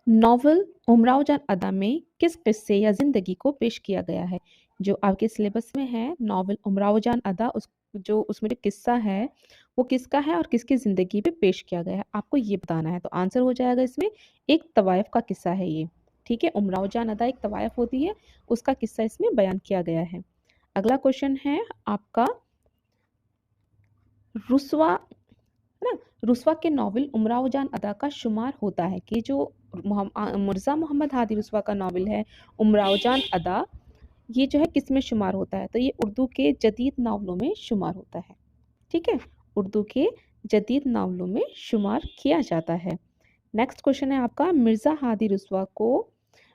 Novel Umrao जान अदा में किस किस्से या जिंदगी को पेश किया गया है? जो आपके सिलेबस में है नॉवल उमराव जान अदा, उस जो उसमें जो किस्सा है वो किसका है और किसकी जिंदगी पे पेश किया गया है, आपको ये बताना है। तो आंसर हो जाएगा इसमें एक तवायफ का किस्सा है ये। ठीक है, उमराव जान अदा एक तवायफ होती है, उसका किस्सा इसमें बयान किया गया है। अगला क्वेश्चन है आपका, रुस्वा है ना, रुस्वा के नॉवल उमराव जान अदा का शुमार होता है कि जो मिर्ज़ा मोहम्मद हादी रुस्वा का नॉवल है उमराव जान अदा, ये जो है किस में शुमार होता है? तो ये उर्दू के जदीद नावलों में शुमार होता है। ठीक है, उर्दू के जदीद नावलों में शुमार किया जाता है। नेक्स्ट क्वेश्चन है आपका, मिर्ज़ा हादी रुस्वा को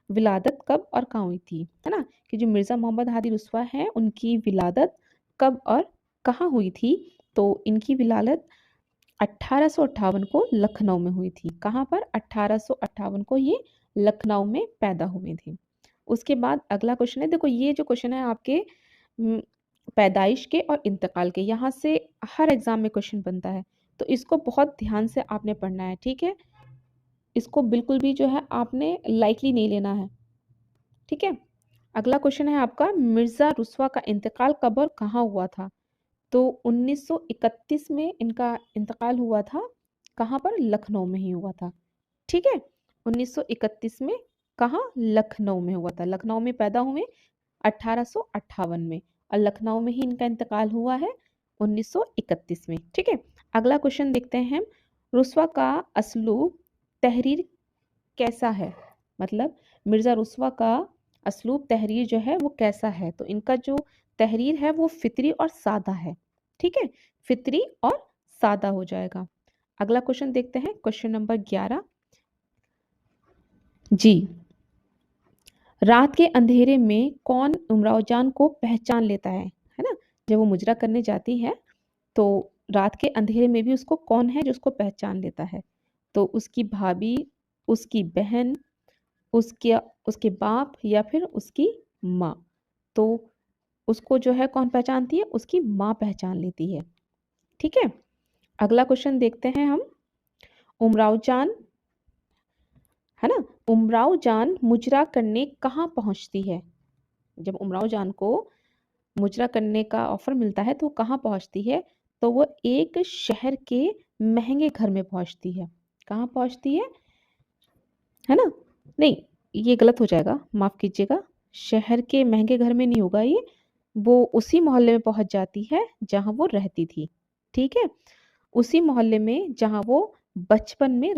विलादत कब और कहाँ हुई थी? है ना, कि जो मिर्ज़ा मोहम्मद हादी रुस्वा हैं उनकी विलादत कब और कहाँ हुई थी? तो इनकी विलादत 1858 को लखनऊ में हुई थी। कहाँ पर? 1858 को ये लखनऊ में पैदा हुए थे। उसके बाद अगला क्वेश्चन है, देखो ये जो क्वेश्चन है आपके उम, पैदाइश के और इंतकाल के, यहाँ से हर एग्जाम में क्वेश्चन बनता है, तो इसको बहुत ध्यान से आपने पढ़ना है। ठीक है, इसको बिल्कुल भी जो है आपने लाइटली नहीं लेना है। ठीक है, अगला क्वेश्चन है आपका, मिर्ज़ा रुस्वा का इंतकाल कब और कहाँ हुआ था? तो 1931 में इनका इंतकाल हुआ था। कहाँ पर? लखनऊ में ही हुआ था। ठीक है, 1931 में कहाँ? लखनऊ में हुआ था। लखनऊ में पैदा हुए 1858 में, और लखनऊ में ही इनका इंतकाल हुआ है 1931 में। ठीक है, अगला क्वेश्चन देखते हैं, रुस्वा का असलूब तहरीर कैसा है? मतलब मिर्ज़ा रुस्वा का असलूब तहरीर जो है वो कैसा है? तो इनका जो तहरीर है वो फितरी और सादा है। ठीक है, फितरी और सादा हो जाएगा। अगला क्वेश्चन देखते हैं, क्वेश्चन नंबर 11 जी, रात के अंधेरे में कौन उमराव जान को पहचान लेता है ना? जब वो मुजरा करने जाती है तो रात के अंधेरे में भी उसको कौन है जो उसको पहचान लेता है? तो उसकी भाभी, उसकी बहन, उसके उसके बाप या फिर उसकी माँ। तो उसको जो है कौन पहचानती है? उसकी माँ पहचान लेती है। ठीक है, अगला क्वेश्चन देखते हैं हम, उमराव जान है ना, उमराव जान मुजरा करने कहाँ पहुंचती है? जब उमराव जान को मुजरा करने का ऑफर मिलता है तो वो कहाँ पहुंचती है? तो वो एक शहर के महंगे घर में पहुंचती है। कहाँ पहुंचती है ना? नहीं, ये गलत हो जाएगा, माफ कीजिएगा। शहर के महंगे घर में नहीं होगा ये, वो उसी मोहल्ले में पहुंच जाती है जहां वो रहती थी। ठीक है, उसी मोहल्ले में जहां वो बचपन में